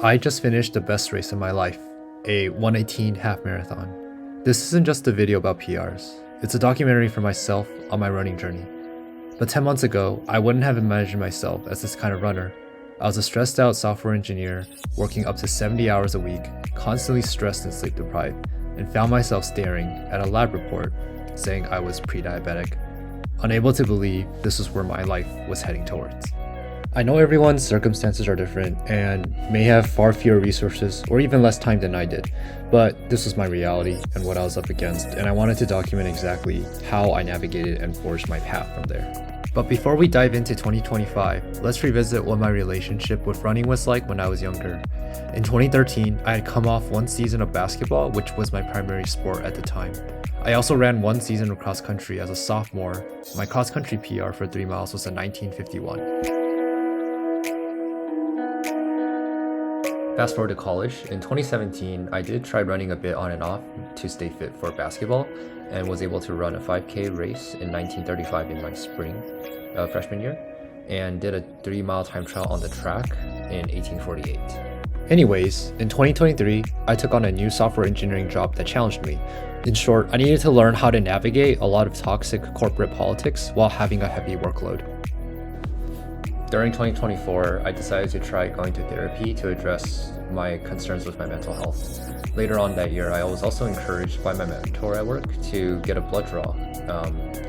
I just finished the best race of my life, a 118 half marathon. This isn't just a video about PRs, it's a documentary for myself on my running journey. But 10 months ago, I wouldn't have imagined myself as this kind of runner. I was a stressed out software engineer, working up to 70 hours a week, constantly stressed and sleep deprived, and found myself staring at a lab report saying I was pre-diabetic, unable to believe this is where my life was heading towards. I know everyone's circumstances are different and may have far fewer resources or even less time than I did, but this was my reality and what I was up against, and I wanted to document exactly how I navigated and forged my path from there. But before we dive into 2025, let's revisit what my relationship with running was like when I was younger. In 2013, I had come off one season of basketball, which was my primary sport at the time. I also ran one season of cross country as a sophomore. My cross country PR for 3 miles was a 19:51. Fast forward to college, in 2017, I did try running a bit on and off to stay fit for basketball and was able to run a 5K race in 1935 in my spring freshman year and did a 3-mile time trial on the track in 1848. Anyways, in 2023, I took on a new software engineering job that challenged me. In short, I needed to learn how to navigate a lot of toxic corporate politics while having a heavy workload. During 2024, I decided to try going to therapy to address my concerns with my mental health. Later on that year, I was also encouraged by my mentor at work to get a blood draw.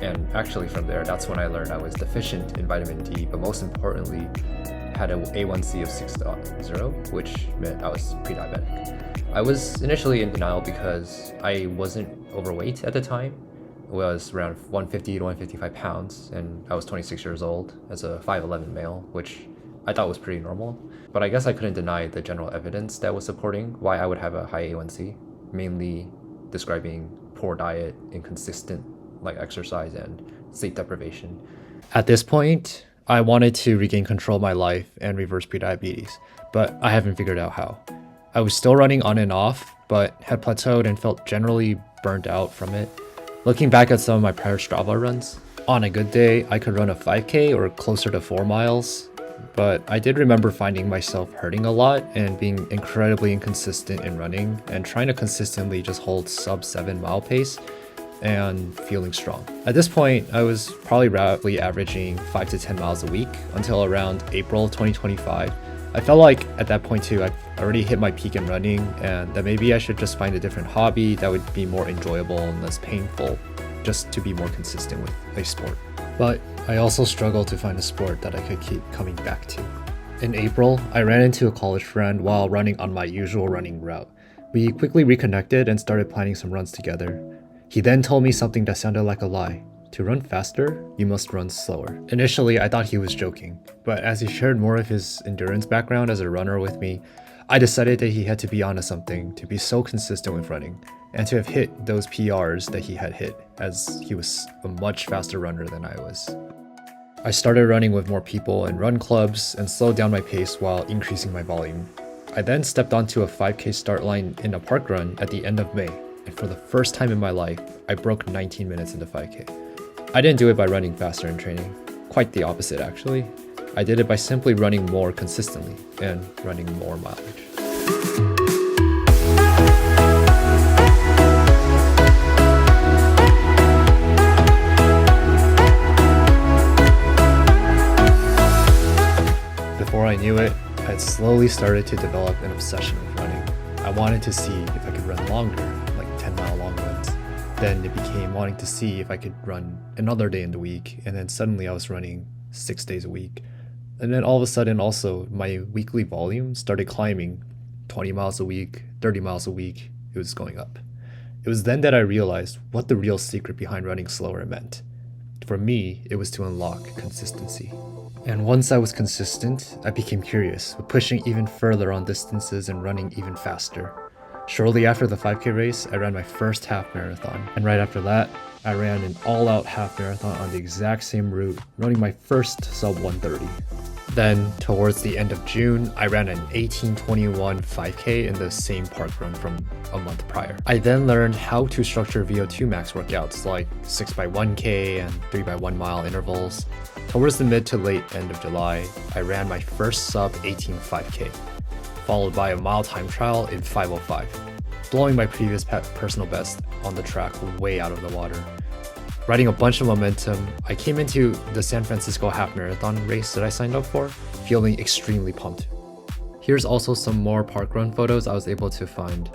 And actually from there, that's when I learned I was deficient in vitamin D, but most importantly, had an A1C of 6.0, which meant I was pre-diabetic. I was initially in denial because I wasn't overweight at the time. Was around 150 to 155 pounds, and I was 26 years old as a 5'11 male, which I thought was pretty normal. But I guess I couldn't deny the general evidence that was supporting why I would have a high A1C, mainly describing poor diet, inconsistent exercise, and sleep deprivation. At this point, I wanted to regain control of my life and reverse prediabetes, but I haven't figured out how. I was still running on and off, but had plateaued and felt generally burnt out from it. Looking back at some of my prior Strava runs, on a good day, I could run a 5K or closer to 4 miles, but I did remember finding myself hurting a lot and being incredibly inconsistent in running and trying to consistently just hold sub 7 mile pace and feeling strong. At this point, I was probably roughly averaging 5 to 10 miles a week until around April 2025. I felt like at that point too, I'd already hit my peak in running and that maybe I should just find a different hobby that would be more enjoyable and less painful, just to be more consistent with a sport. But I also struggled to find a sport that I could keep coming back to. In April, I ran into a college friend while running on my usual running route. We quickly reconnected and started planning some runs together. He then told me something that sounded like a lie. To run faster, you must run slower. Initially, I thought he was joking, but as he shared more of his endurance background as a runner with me, I decided that he had to be onto something to be so consistent with running, and to have hit those PRs that he had hit, as he was a much faster runner than I was. I started running with more people in run clubs and slowed down my pace while increasing my volume. I then stepped onto a 5K start line in a park run at the end of May, and for the first time in my life, I broke 19 minutes into 5K. I didn't do it by running faster in training. Quite the opposite, actually. I did it by simply running more consistently and running more mileage. Before I knew it, I had slowly started to develop an obsession with running. I wanted to see if I could run longer, like 10-mile long runs. Then it became wanting to see if I could run another day in the week, and then suddenly I was running 6 days a week. And then all of a sudden also my weekly volume started climbing 20 miles a week, 30 miles a week. It was going up. It was then that I realized what the real secret behind running slower meant. For me, it was to unlock consistency. And once I was consistent, I became curious, pushing even further on distances and running even faster. Shortly after the 5K race, I ran my first half marathon. And right after that, I ran an all-out half marathon on the exact same route, running my first sub 130. Then, towards the end of June, I ran an 18:21 5K in the same park run from a month prior. I then learned how to structure VO2 max workouts like 6x1K and 3x1 mile intervals. Towards the mid to late end of July, I ran my first sub 18 5K. followed by a mile time trial in 5:05, blowing my previous personal best on the track way out of the water. Riding a bunch of momentum, I came into the San Francisco half marathon race that I signed up for, feeling extremely pumped. Here's also some more parkrun photos I was able to find.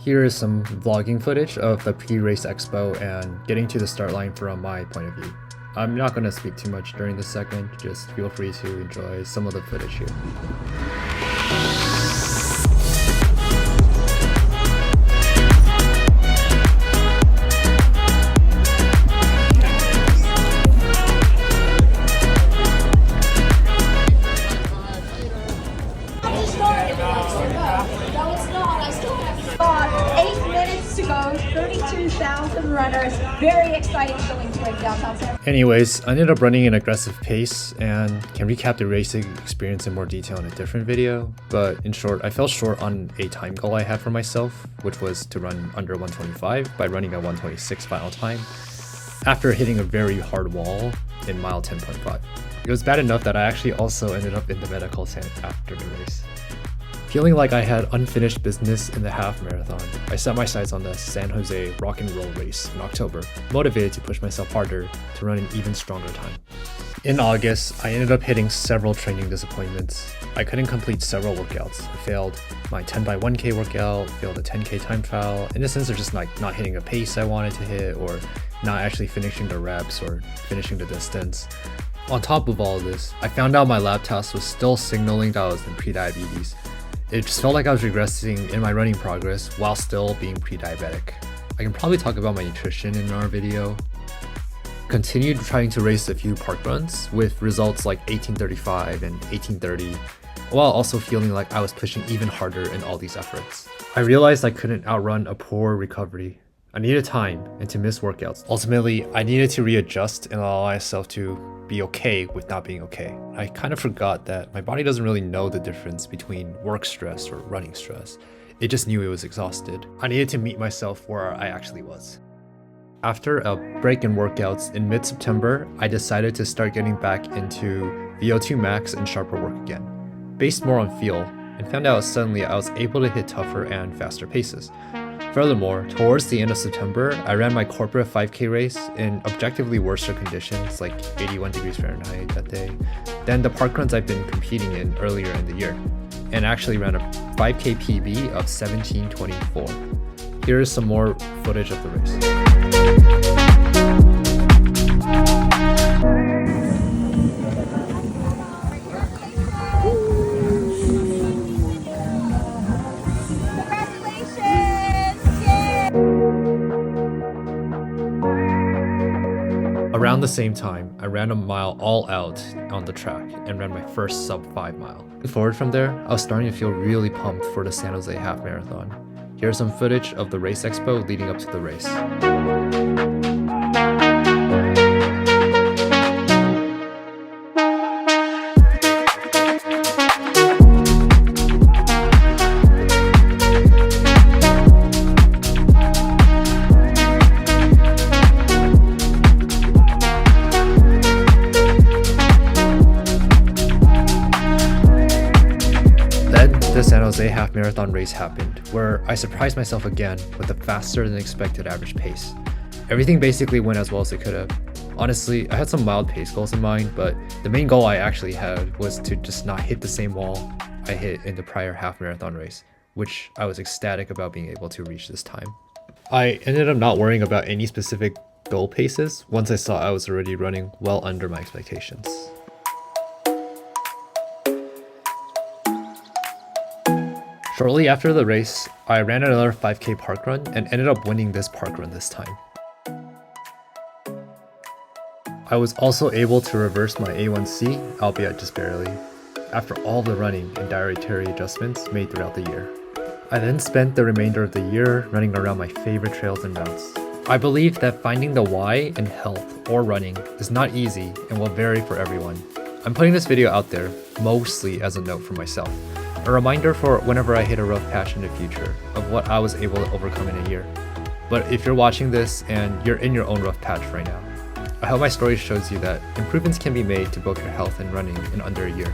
Here is some vlogging footage of the pre-race expo and getting to the start line from my point of view. I'm not going to speak too much during this segment, just feel free to enjoy some of the footage here. To go, 32,000 runners. Very exciting feeling to break downtown San Francisco. Anyways, I ended up running an aggressive pace and can recap the racing experience in more detail in a different video. But in short, I fell short on a time goal I had for myself, which was to run under 125 by running a 126 final time after hitting a very hard wall in mile 10.5. It was bad enough that I actually also ended up in the medical tent after the race. Feeling like I had unfinished business in the half marathon, I set my sights on the San Jose Rock and Roll race in October, motivated to push myself harder to run an even stronger time. In August, I ended up hitting several training disappointments. I couldn't complete several workouts. I failed my 10x1K workout, failed a 10K time trial, in the sense of just like not hitting a pace I wanted to hit or not actually finishing the reps or finishing the distance. On top of all of this, I found out my lab test was still signaling that I was in pre-diabetes. It just felt like I was regressing in my running progress while still being pre-diabetic. I can probably talk about my nutrition in our video. Continued trying to race a few park runs with results like 18:35 and 18:30, while also feeling like I was pushing even harder in all these efforts. I realized I couldn't outrun a poor recovery. I needed time and to miss workouts. Ultimately, I needed to readjust and allow myself to be okay with not being okay. I kind of forgot that my body doesn't really know the difference between work stress or running stress. It just knew it was exhausted. I needed to meet myself where I actually was. After a break in workouts in mid-September, I decided to start getting back into VO2 max and sharper work again, based more on feel, and found out suddenly I was able to hit tougher and faster paces. Furthermore, towards the end of September, I ran my corporate 5K race in objectively worse conditions, like 81 degrees Fahrenheit that day, than the parkruns I've been competing in earlier in the year, and actually ran a 5K PB of 17:24. Here is some more footage of the race. Around the same time, I ran a mile all out on the track and ran my first sub 5 mile. Forward from there, I was starting to feel really pumped for the San Jose half marathon. Here's some footage of the race expo leading up to the race. The San Jose half marathon race happened, where I surprised myself again with a faster than expected average pace. Everything basically went as well as it could have. Honestly, I had some mild pace goals in mind, but the main goal I actually had was to just not hit the same wall I hit in the prior half marathon race, which I was ecstatic about being able to reach this time. I ended up not worrying about any specific goal paces once I saw I was already running well under my expectations. Shortly after the race, I ran another 5K parkrun and ended up winning this parkrun this time. I was also able to reverse my A1C, albeit just barely, after all the running and dietary adjustments made throughout the year. I then spent the remainder of the year running around my favorite trails and routes. I believe that finding the why in health or running is not easy and will vary for everyone. I'm putting this video out there mostly as a note for myself. A reminder for whenever I hit a rough patch in the future of what I was able to overcome in a year. But if you're watching this and you're in your own rough patch right now, I hope my story shows you that improvements can be made to both your health and running in under a year.